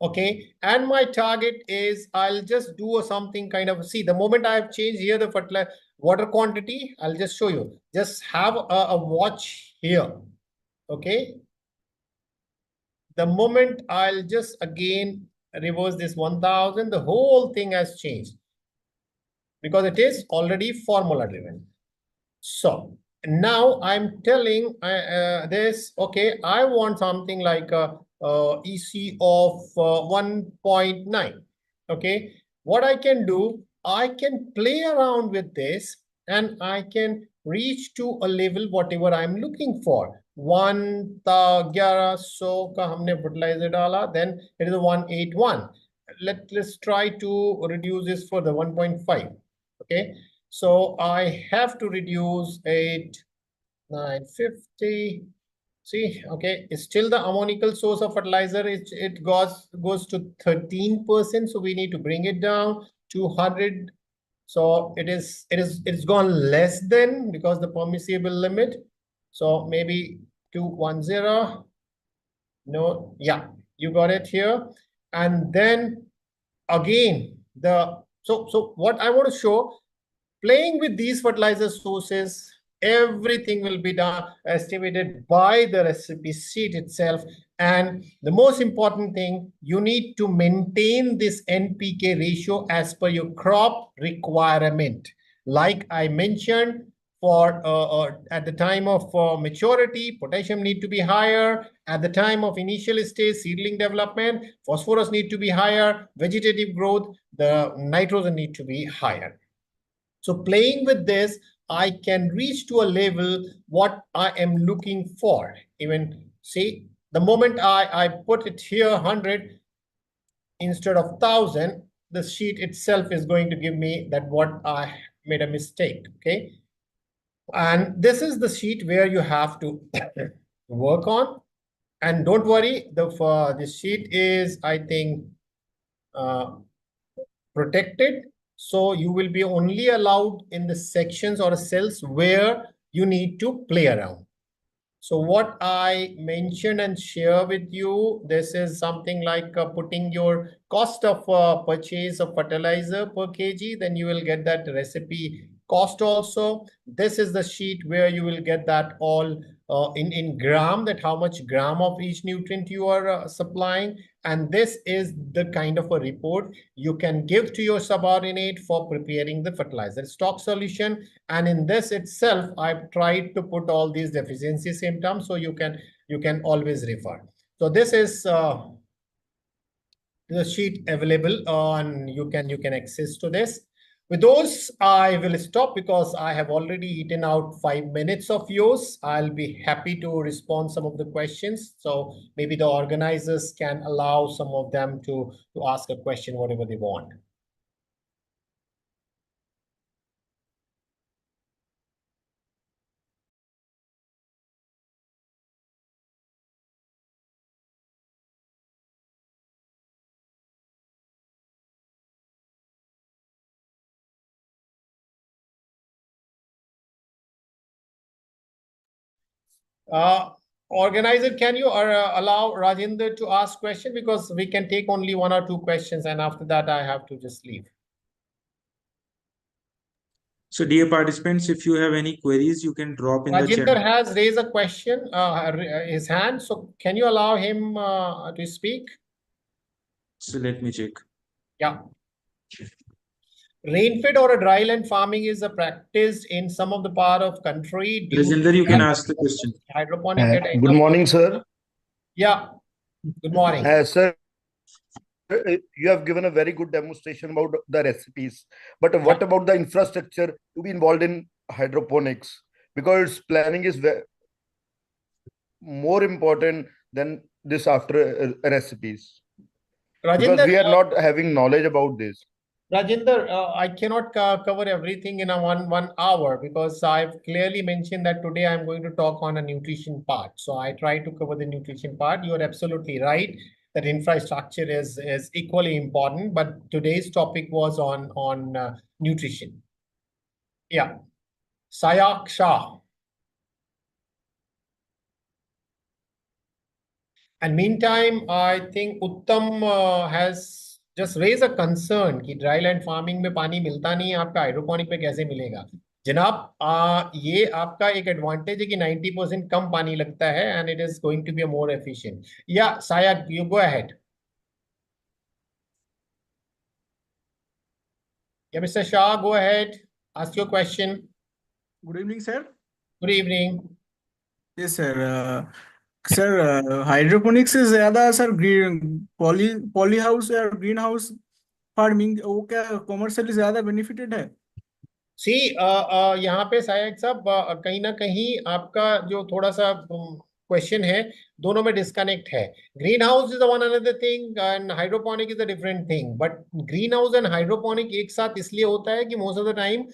Okay, and my target is I'll just do something kind of, see the moment I have changed here the fertilizer water quantity, I'll just show you. Just have a watch here. Okay, the moment I'll just again reverse this 1000, the whole thing has changed because it is already formula driven. So now I'm telling this, okay, I want something like a EC of 1.9. Okay, what I can do, I can play around with this and I can reach to a level whatever I'm looking for. 1100 का हमने fertilizer डाला, then it is a 181. Let's try to reduce this for the 1.5. Okay, so I have to reduce 8,950. See, okay, it's still the ammoniacal source of fertilizer. It goes to 13%. So we need to bring it down to 100. So it's gone less than because the permissible limit. So maybe 210. No, yeah, you got it here. And then again, So what I want to show, playing with these fertilizer sources, everything will be done estimated by the recipe sheet itself. And the most important thing, you need to maintain this NPK ratio as per your crop requirement. Like I mentioned, for at the time of maturity, potassium need to be higher. At the time of initial stage, seedling development, phosphorus need to be higher. Vegetative growth, the nitrogen need to be higher. So playing with this, I can reach to a level what I am looking for. Even see, the moment I put it here 100 instead of 1000, the sheet itself is going to give me that what I made a mistake, okay? And this is the sheet where you have to work on. And don't worry, the sheet is, I think, protected. So you will be only allowed in the sections or cells where you need to play around. So what I mentioned and share with you, this is something like putting your cost of purchase of fertilizer per kg, then you will get that recipe cost also. This is the sheet where you will get that all in gram, that how much gram of each nutrient you are supplying. And this is the kind of a report you can give to your subordinate for preparing the fertilizer stock solution. And in this itself, I've tried to put all these deficiency symptoms so you can always refer. So this is the sheet available and you can access to this. With those, I will stop because I have already eaten out 5 minutes of yours. I'll be happy to respond some of the questions. So maybe the organizers can allow some of them to ask a question, whatever they want. Organizer, can you allow Rajendra to ask question, because we can take only 1 or 2 questions and after that I have to just leave. So, dear participants, if you have any queries, you can drop in the chat. Rajendra has raised a question, his hand. So can you allow him to speak? So let me check. Yeah. Rain-fed or a dry land farming is a practice in some of the part of country. Rajendra, you can ask the question. Hydroponic at Good morning, sir. Yeah. Good morning. Sir, you have given a very good demonstration about the recipes. But what about the infrastructure to be involved in hydroponics? Because planning is more important than this after recipes. Because we are not having knowledge about this. Rajendra, I cannot cover everything in a one hour, because I've clearly mentioned that today I'm going to talk on a nutrition part. So I try to cover the nutrition part. You are absolutely right that infrastructure is equally important, but today's topic was on nutrition. Yeah. Sayak Shah. And meantime, I think Uttam has just raised a concern कि dry land farming में पानी मिलता नहीं है, आपका hydroponic में कैसे मिलेगा? जनाब, ये आपका एक एडवांटेज है कि 90% कम पानी लगता है and it is going to be a more efficient. Yeah, Sayak, you go ahead. Yeah, Mr. Shah, go ahead. Ask your question. Good evening, sir. Good evening. Yes, sir. Sir hydroponics से ज्यादा sir green poly house या green house farming वो क्या commercially ज्यादा benefited है? सी यहाँ पे सायक साहब कहीं ना कहीं आपका जो थोड़ा सा क्वेश्चन है, दोनों में डिस्कनेक्ट है. Green house is one another thing and hydroponic is a different thing. But green house and hydroponic एक साथ इसलिए होता है कि most of the time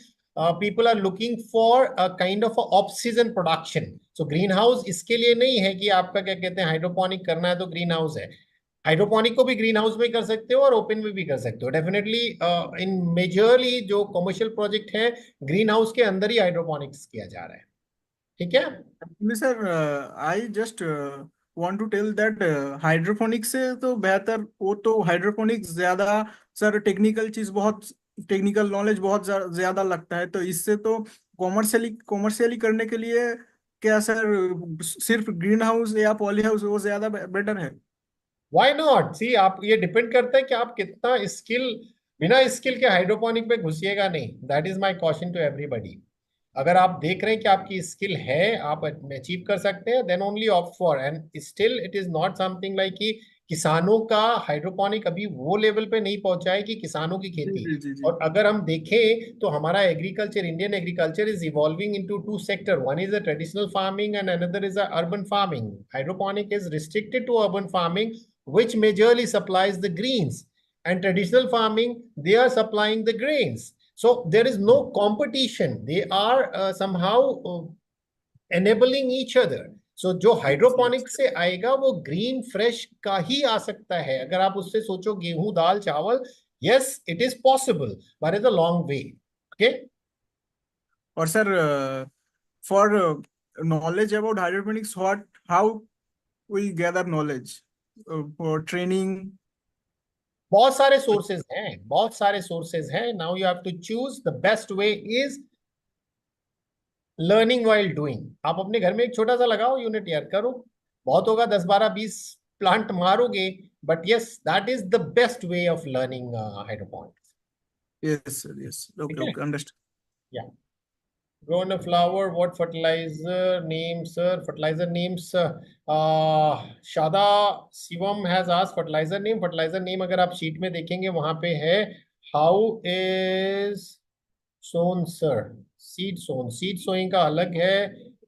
people are looking for a kind of a off-season production. So greenhouse इसके लिए नहीं है कि आपका क्या कहते हैं हाइड्रोपोनिक करना है तो ग्रीन हाउस है. हाइड्रोपोनिक को भी ग्रीन हाउस में कर सकते हो और ओपन में भी कर सकते हो. डेफिनेटली इन मेजरली जो कमर्शियल प्रोजेक्ट है, ग्रीन हाउस के अंदर ही हाइड्रोपोनिक्स किया जा रहा है. ठीक है sir, I just want to tell that hydroponics से तो बेहतर, वो तो हाइड्रोपोनिक्स ज्यादा सर टेक्निकल चीज बहुत टेक्निकल नॉलेज बहुत ज्यादा लगता है, तो इससे तो कॉमर्शियली करने के लिए क्या सर सिर्फ ग्रीन हाउस या पॉली हाउस वो ज्यादा बेटर है? Why not? सी, आप, ये डिपेंड करता है कि आप कितना स्किल, बिना स्किल के हाइड्रोपोनिक पे घुसिएगा नहीं। That is my question to everybody. अगर आप देख रहे हैं कि आपकी स्किल है, आप अचीव कर सकते हैं, then only opt for. And still it is not something like कि किसानों का हाइड्रोपोनिक अभी वो लेवल पे नहीं पहुंचा है कि किसानों की जी खेती। जी जी जी। और अगर हम देखें तो हमारा agriculture, Indian agriculture is evolving into two sector. One is a traditional farming and another is a urban farming. Hydroponic is restricted to urban farming, which majorly supplies the greens, and traditional farming, they are supplying the grains. So there is no competition. They are somehow enabling each other. So जो hydroponic से आएगा वो green fresh का ही आ सकता है। अगर आप उससे सोचो गेहूं दाल चावल, yes it is possible, but it's a long way. Okay. और sir for knowledge about hydroponics, how we gather knowledge for training? बहुत सारे सोर्सेज हैं, बहुत सारे सोर्सेज हैं। Now you have to choose the best way is learning while doing. आप अपने घर में एक छोटा सा लगाओ यूनिट यार, करो। बहुत होगा 10 12 20 प्लांट मारोगे, but yes that is the best way of learning hydroponics. Yes sir, yes, ठीक okay, है? okay, understand. या grown a flower, what fertilizer name, sir? Fertilizer names, Shada Shivam has asked fertilizer name. Fertilizer name अगर आप sheet में देखेंगे वहां पे है, how is sown, sir? Seed sown, seed sowing का अलग है।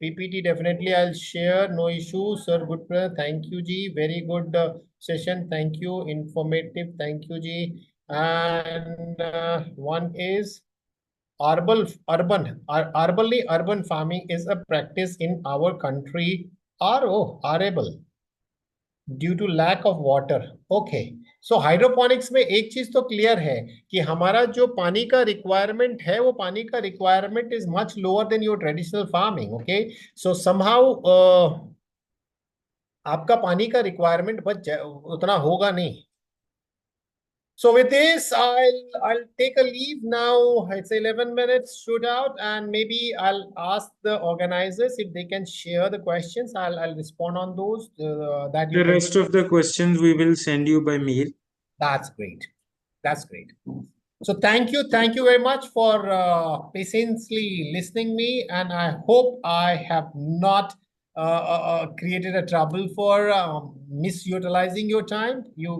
PPT definitely I'll share, no issue, sir. Good, thank you ji, very good session, thank you, informative, thank you ji. And one is urban farming is a practice in our country, arable, due to lack of water. Okay, so hydroponics में एक चीज तो clear है कि हमारा जो पानी का रिक्वायरमेंट है, वो पानी का requirement is much lower than your traditional farming. Okay, so somehow आपका पानी का रिक्वायरमेंट उतना होगा नहीं। So with this, I'll take a leave now. It's 11 minutes shootout, and maybe I'll ask the organizers if they can share the questions. I'll respond on those that you The can. rest of the questions we will send you by mail. That's great. That's great. So thank you very much for patiently listening me, and I hope I have not created a trouble for misutilizing your time. You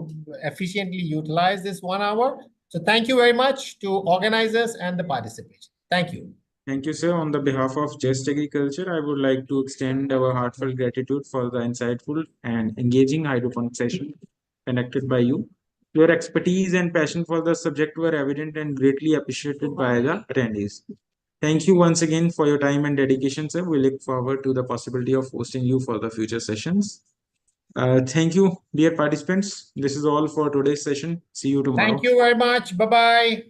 efficiently utilize this 1 hour. So thank you very much to organizers and the participants. Thank you. Thank you, sir. On the behalf of Just Agriculture, I would like to extend our heartfelt gratitude for the insightful and engaging hydroponic session conducted by you. Your expertise and passion for the subject were evident and greatly appreciated by the attendees. Thank you once again for your time and dedication, sir. We look forward to the possibility of hosting you for the future sessions. Thank you, dear participants. This is all for today's session. See you tomorrow. Thank you very much. Bye-bye.